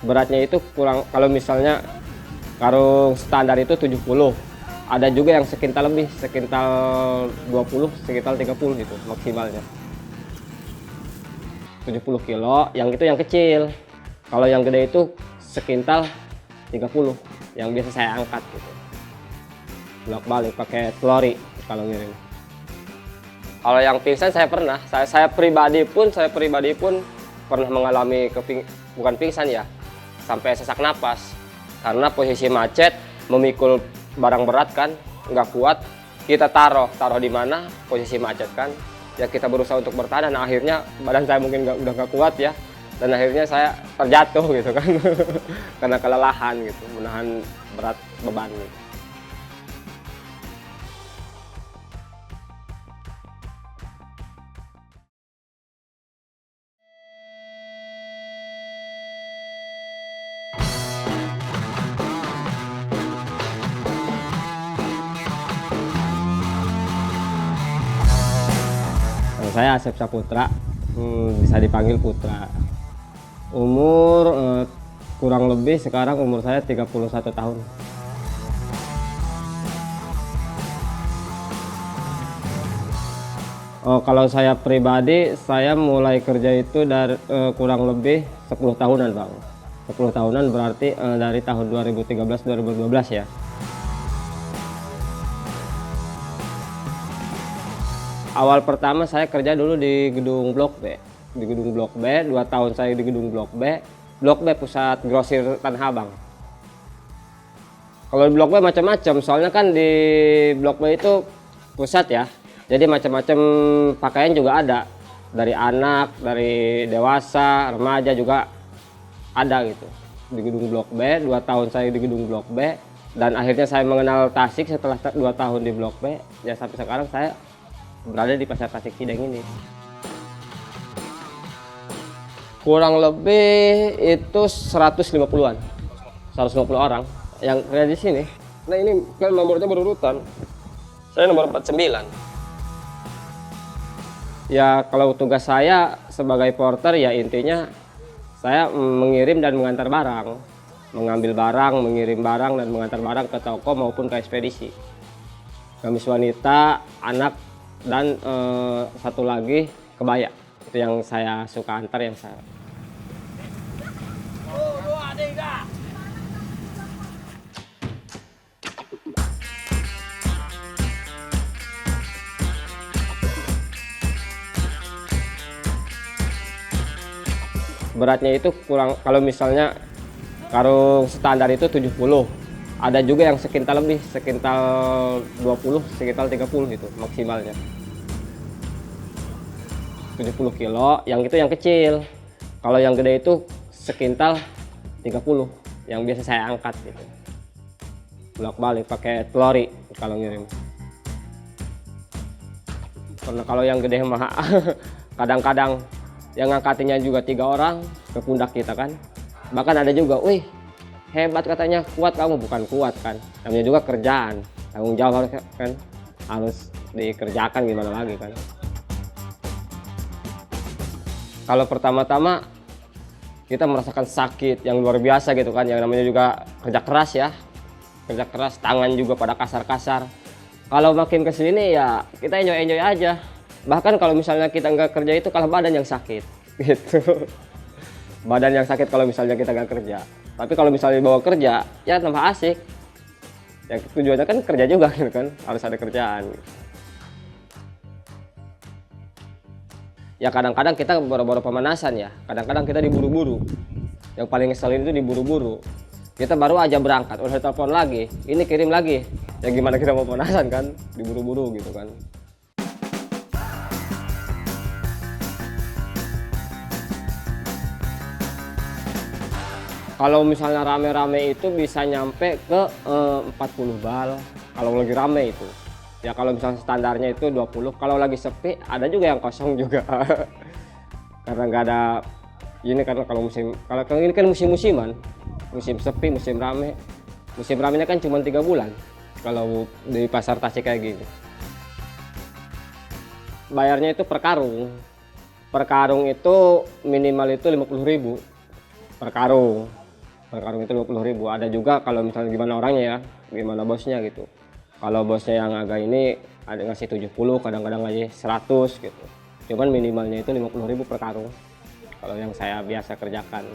Beratnya itu kurang, kalau misalnya karung standar itu 70, ada juga yang sekintal lebih, sekintal 20, sekintal 30 gitu maksimalnya. 70 kilo, yang itu yang kecil. Kalau yang gede itu sekintal 30, yang biasa saya angkat gitu. Bolak-balik pakai telori kalau ngirim. Kalau yang pingsan saya pernah, saya pribadi pun pernah mengalami bukan pingsan ya, sampai sesak napas karena posisi macet, memikul barang berat kan, nggak kuat, kita taruh di mana posisi macet kan, ya kita berusaha untuk bertahan, nah akhirnya badan saya mungkin udah nggak kuat ya, dan akhirnya saya terjatuh gitu kan karena kelelahan gitu menahan berat beban gitu. Saya Asep Saputra, bisa dipanggil Putra. Umur kurang lebih sekarang umur saya 31 tahun. Kalau saya pribadi, saya mulai kerja itu dari kurang lebih 10 tahunan Bang. 10 tahunan berarti dari tahun 2013-2012 ya. Awal pertama saya kerja dulu di gedung Blok B. Di gedung Blok B, 2 tahun saya di gedung Blok B. Blok B pusat grosir Tanah Abang. Kalau di Blok B macam-macam, soalnya kan di Blok B itu pusat ya. Jadi macam-macam pakaian juga ada. Dari anak, dari dewasa, remaja juga ada gitu. Di gedung Blok B, 2 tahun saya di gedung Blok B. Dan akhirnya saya mengenal Tasik setelah 2 tahun di Blok B. Ya sampai sekarang saya berada di pasar Tasik Cideng ini. Kurang lebih itu 150-an. 150 orang yang kerja di sini. Nah ini kan nomornya berurutan. Saya nomor 49. Ya kalau tugas saya sebagai porter ya intinya saya mengirim dan mengantar barang. Mengambil barang, mengirim barang dan mengantar barang ke toko maupun ke ekspedisi. Gamis wanita, anak, dan satu lagi kebaya, itu yang saya suka antar, yang saya beratnya itu kurang, kalau misalnya karung standar itu 70, ada juga yang sekintal lebih, sekintal 20, sekintal 30 gitu maksimalnya. 70 kilo, yang itu yang kecil. Kalau yang gede itu sekintal 30, yang biasa saya angkat gitu. Bolak-balik pakai telori kalau ngirim. Karena kalau yang gede mah kadang-kadang yang ngangkatinya juga 3 orang ke pundak kita kan. Bahkan ada juga, wih hebat katanya, kuat kamu. Bukan kuat kan, namanya juga kerjaan, tanggung jawab harus dikerjakan, gimana lagi kan. Kalau pertama-tama kita merasakan sakit yang luar biasa gitu kan, yang namanya juga kerja keras ya, kerja keras, tangan juga pada kasar-kasar. Kalau makin kesini ya kita enjoy aja. Bahkan kalau misalnya kita nggak kerja itu kalau badan yang sakit gitu. Badan yang sakit kalau misalnya kita nggak kerja. Tapi kalau misalnya bawa kerja ya tambah asik. Ya tujuannya kan kerja juga gitu kan, harus ada kerjaan. Ya kadang-kadang kita boro-boro pemanasan ya, kadang-kadang kita diburu-buru. Yang paling ngeselin itu diburu-buru. Kita baru aja berangkat, udah telepon lagi, ini kirim lagi. Ya gimana kita mau pemanasan kan, diburu-buru gitu kan. Kalau misalnya rame-rame itu bisa nyampe ke 40 bal kalau lagi rame itu. Ya kalau misalnya standarnya itu 20, kalau lagi sepi ada juga yang kosong juga. Karena nggak ada ini, karena kalau ini kan musim-musiman, musim sepi, musim rame. Musim ramenya kan cuma 3 bulan kalau di pasar Tasik kayak gini. Bayarnya itu per karung. Per karung itu minimal itu 50.000 per karung. per karung itu 20.000. Ada juga kalau misalnya gimana orangnya ya, gimana bosnya gitu. Kalau bosnya yang agak ini ada ngasih 70, kadang-kadang ngasih 100 gitu. Cuman minimalnya itu 50.000 per karung kalau yang saya biasa kerjakan.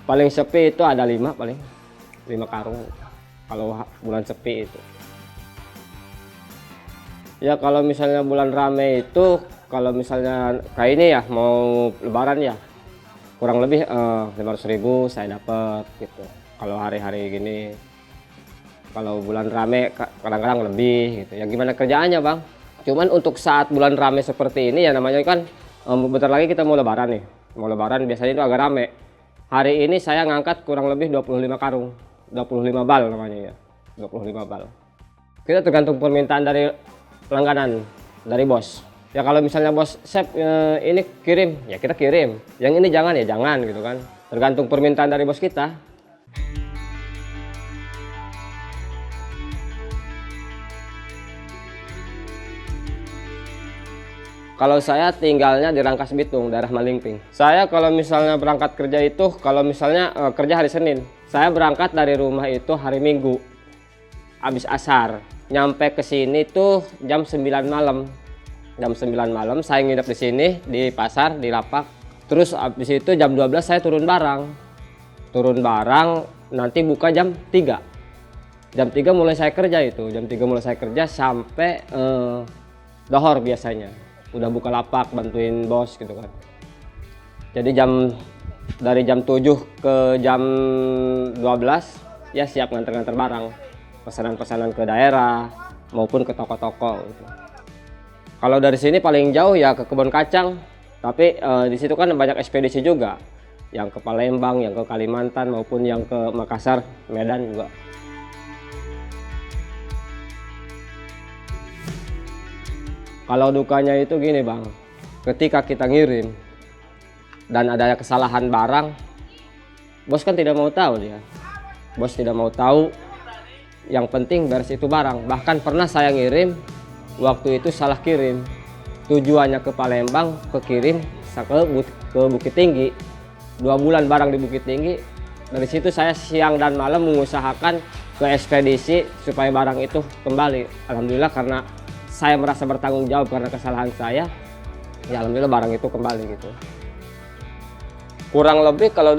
Paling sepi itu ada 5 karung kalau bulan sepi itu. Ya kalau misalnya bulan rame itu, kalau misalnya kayak ini ya mau lebaran ya, kurang lebih 500.000 saya dapat gitu. Kalau hari-hari gini, kalau bulan rame kadang-kadang lebih gitu. Ya gimana kerjaannya bang. Cuman untuk saat bulan rame seperti ini ya namanya kan bentar lagi kita mau lebaran nih. Mau lebaran biasanya itu agak rame. Hari ini saya ngangkat kurang lebih 25 karung, 25 bal namanya ya, 25 bal. Kita tergantung permintaan dari langganan, dari bos. Ya kalau misalnya bos Sep ini kirim, ya kita kirim. Yang ini jangan ya jangan gitu kan. Tergantung permintaan dari bos kita. Kalau saya tinggalnya di Rangkas Bitung, daerah Malingping. Saya kalau misalnya berangkat kerja itu, kalau misalnya kerja hari Senin, saya berangkat dari rumah itu hari Minggu, habis asar. Nyampe ke sini tuh jam 9 malam. Jam 9 malam saya nginep di sini di pasar di lapak. Terus habis itu jam 12 saya turun barang. Turun barang nanti buka jam 3. Jam 3 mulai saya kerja itu. Jam 3 mulai saya kerja sampai dohor biasanya. Udah buka lapak bantuin bos gitu kan. Jadi dari jam 7 ke jam 12 ya siap nganter-nganter barang. Pesanan-pesanan ke daerah maupun ke toko-toko gitu. Kalau dari sini paling jauh ya ke Kebon Kacang, tapi di situ kan banyak ekspedisi juga, yang ke Palembang, yang ke Kalimantan maupun yang ke Makassar, Medan juga. Kalau dukanya itu gini bang, ketika kita ngirim dan ada kesalahan barang, bos kan tidak mau tahu dia, bos tidak mau tahu. Yang penting beres itu barang. Bahkan pernah saya ngirim, waktu itu salah kirim, tujuannya ke Palembang, kekirim ke Bukit Tinggi. 2 bulan barang di Bukit Tinggi. Dari situ saya siang dan malam mengusahakan ke ekspedisi supaya barang itu kembali. Alhamdulillah karena saya merasa bertanggung jawab karena kesalahan saya, ya alhamdulillah barang itu kembali gitu. Kurang lebih kalau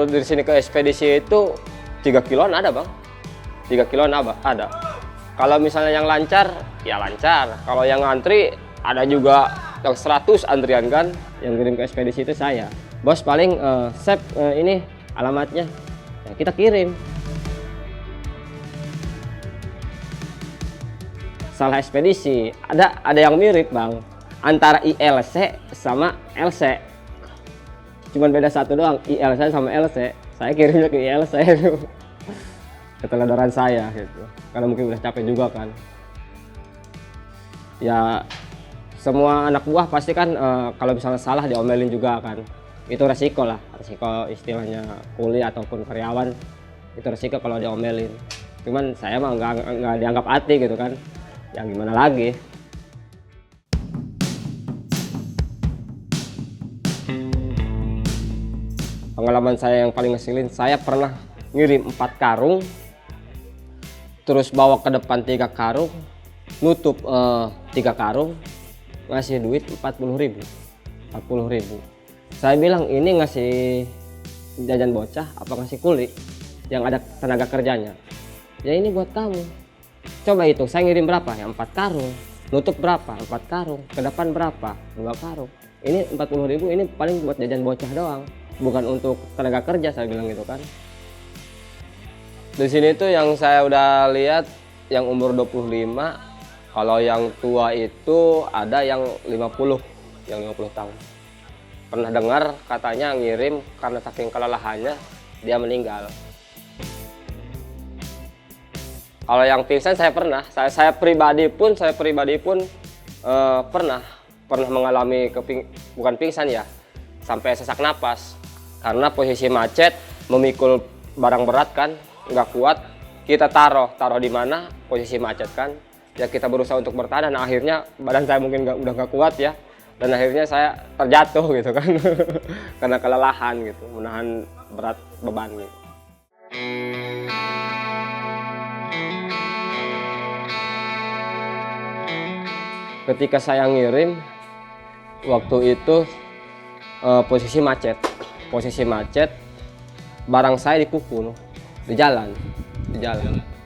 dari sini ke ekspedisi itu 3 kiloan ada bang, 3 kiloan ada. Kalau misalnya yang lancar, ya lancar. Kalau yang antri, ada juga yang 100 antrian kan. Yang kirim ke ekspedisi itu saya. Bos paling, Sep ini alamatnya, ya kita kirim. Salah ekspedisi, ada yang mirip bang. Antara ILC sama LC. Cuman beda satu doang, ILC sama LC. Saya kirimnya ke ILC. Keteledoran saya gitu, karena mungkin udah capek juga kan. Ya semua anak buah pasti kan kalau misalnya salah diomelin juga kan. Itu resiko lah, resiko istilahnya kuli ataupun karyawan, itu resiko kalau diomelin. Cuman saya mah nggak dianggap hati gitu kan, ya gimana lagi. Pengalaman saya yang paling ngeselin, saya pernah ngirim 4 karung, terus bawa ke depan 3 karung, nutup 3 karung, ngasih duit 40.000. Saya bilang ini ngasih jajan bocah apa ngasih kuli yang ada tenaga kerjanya? Ya ini buat kamu. Coba itu saya ngirim berapa ya, 4 karung, nutup berapa, 4 karung, ke depan berapa, 2 karung. Ini 40.000 ini paling buat jajan bocah doang, bukan untuk tenaga kerja, saya bilang gitu kan. Di sini tuh yang saya udah lihat yang umur 25, kalau yang tua itu ada yang 50 tahun. Pernah dengar katanya ngirim karena saking kelelahannya dia meninggal. Kalau yang pingsan saya pernah, saya pribadi pun pernah mengalami bukan pingsan ya, sampai sesak napas karena posisi macet, memikul barang berat kan. Nggak kuat, kita taruh di mana, posisi macet kan, ya kita berusaha untuk bertahan. Nah, akhirnya badan saya mungkin udah nggak kuat ya, dan akhirnya saya terjatuh gitu kan karena kelelahan gitu, menahan berat beban gitu. Ketika saya ngirim waktu itu posisi macet, barang saya dipukul di jalan,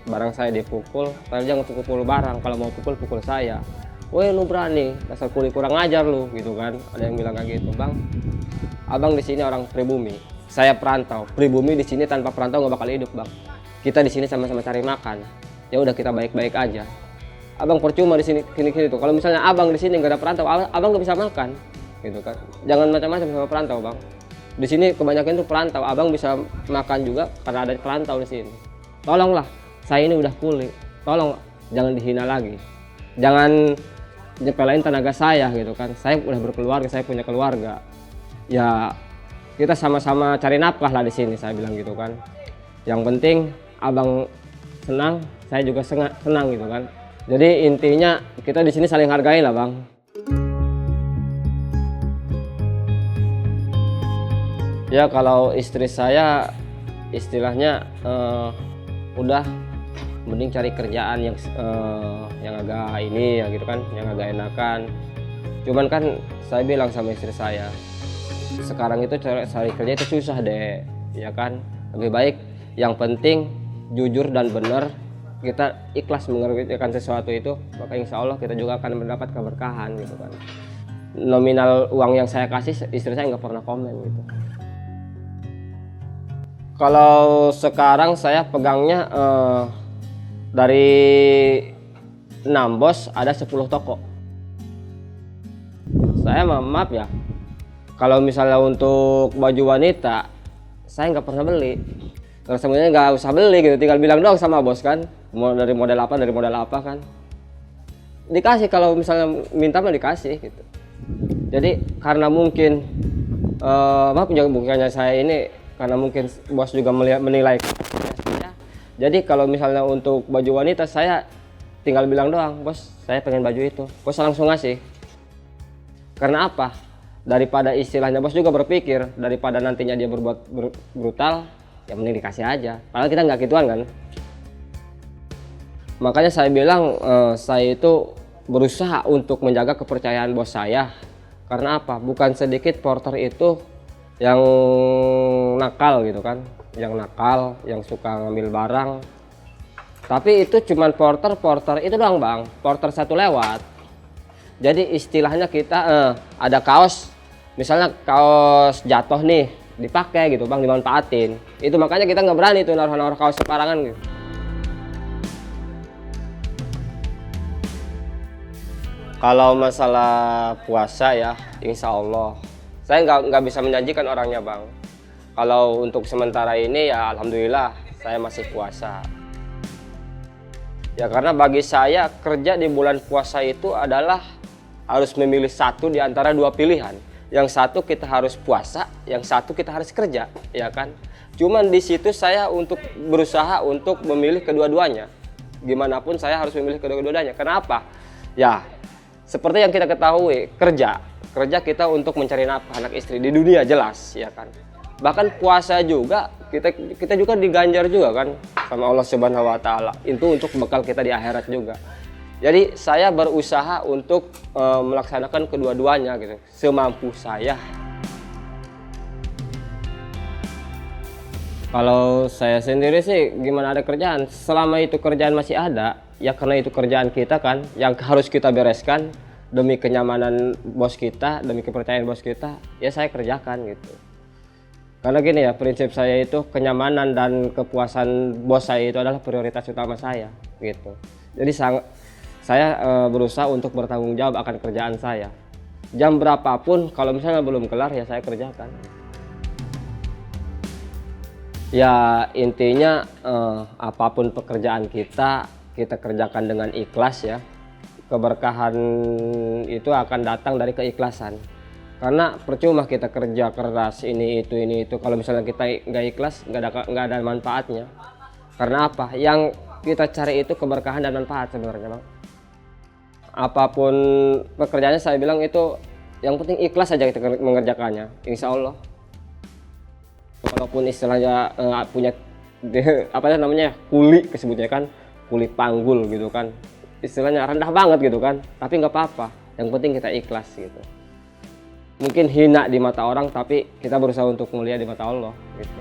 barang saya dipukul, saya jangan pukul barang, kalau mau pukul saya. Woi lu berani, dasar kuli kurang ajar lu, gitu kan. Ada yang bilang kayak gitu. Bang, abang di sini orang pribumi, saya perantau. Pribumi di sini tanpa perantau nggak bakal hidup, bang. Kita di sini sama-sama cari makan. Ya udah kita baik-baik aja. Abang percuma di sini kini tuh. Kalau misalnya abang di sini nggak ada perantau, abang nggak bisa makan, gitu kan. Jangan macam-macam sama perantau, bang. Di sini kebanyakan tuh perantau, abang bisa makan juga karena ada perantau di sini. Tolonglah, saya ini udah kuli. Tolong jangan dihina lagi. Jangan nyepelain tenaga saya gitu kan. Saya udah berkeluarga, saya punya keluarga. Ya kita sama-sama cari nafkah lah di sini, saya bilang gitu kan. Yang penting abang senang, saya juga senang gitu kan. Jadi intinya kita di sini saling hargai lah, bang. Ya kalau istri saya istilahnya udah mending cari kerjaan yang agak ini ya gitu kan, yang agak enakan. Cuman kan saya bilang sama istri saya, sekarang itu cari kerja itu susah deh, ya kan. Lebih baik yang penting jujur dan benar, kita ikhlas mengerjakan sesuatu itu, maka insya Allah kita juga akan mendapat keberkahan gitu kan. Nominal uang yang saya kasih istri saya nggak pernah komen gitu. Kalau sekarang saya pegangnya dari 6 bos ada 10 toko. Saya maaf ya, kalau misalnya untuk baju wanita saya nggak pernah beli. Terus sebenarnya nggak usah beli gitu, tinggal bilang doang sama bos kan, mau dari model apa kan. Dikasih, kalau misalnya minta mah dikasih gitu. Jadi karena mungkin maaf ya, bukannya saya ini, karena mungkin bos juga menilai. Jadi kalau misalnya untuk baju wanita saya tinggal bilang doang, bos saya pengen baju itu, bos langsung ngasih. Karena apa? Daripada istilahnya bos juga berpikir, daripada nantinya dia berbuat brutal, ya mending dikasih aja. Padahal kita nggak gituan kan. Makanya saya bilang saya itu berusaha untuk menjaga kepercayaan bos saya. Karena apa? Bukan sedikit porter itu yang nakal gitu kan, yang suka ngambil barang. Tapi itu cuman porter itu doang, bang, porter satu lewat. Jadi istilahnya kita ada kaos, misalnya kaos jatuh nih, dipakai gitu bang, dimanfaatin. Itu makanya kita nggak berani tuh naruh kaos sembarangan gitu. Kalau masalah puasa ya, insya Allah saya nggak bisa menjanjikan orangnya, bang. Kalau untuk sementara ini ya alhamdulillah saya masih puasa. Ya karena bagi saya kerja di bulan puasa itu adalah harus memilih satu di antara dua pilihan. Yang satu kita harus puasa, yang satu kita harus kerja, ya kan? Cuman di situ saya berusaha untuk memilih kedua-duanya. Gimana pun saya harus memilih kedua-duanya. Kenapa? Ya seperti yang kita ketahui, kerja kita untuk mencari nafkah anak istri di dunia jelas, ya kan. Bahkan puasa juga kita juga diganjar juga kan sama Allah Subhanahu wa taala. Itu untuk bekal kita di akhirat juga. Jadi saya berusaha untuk melaksanakan kedua-duanya gitu, semampu saya. Kalau saya sendiri sih gimana, ada kerjaan, selama itu kerjaan masih ada, ya karena itu kerjaan kita kan yang harus kita bereskan demi kenyamanan bos kita, demi kepercayaan bos kita, ya saya kerjakan gitu. Karena gini ya, prinsip saya itu kenyamanan dan kepuasan bos saya itu adalah prioritas utama saya gitu. Jadi saya berusaha untuk bertanggung jawab akan kerjaan saya. Jam berapapun kalau misalnya belum kelar ya saya kerjakan. Ya intinya apapun pekerjaan kita kerjakan dengan ikhlas ya. Keberkahan itu akan datang dari keikhlasan. Karena percuma kita kerja keras ini itu kalau misalnya kita nggak ikhlas, nggak ada manfaatnya. Karena apa? Yang kita cari itu keberkahan dan manfaat sebenarnya, bang. Apapun pekerjaannya saya bilang itu yang penting ikhlas saja kita mengerjakannya, insya Allah. walaupun istilahnya punya apa namanya kuli kesebutnya kan, kuli panggul gitu kan, istilahnya rendah banget gitu kan, tapi nggak apa-apa, yang penting kita ikhlas gitu. Mungkin hina di mata orang tapi kita berusaha untuk mulia di mata Allah gitu.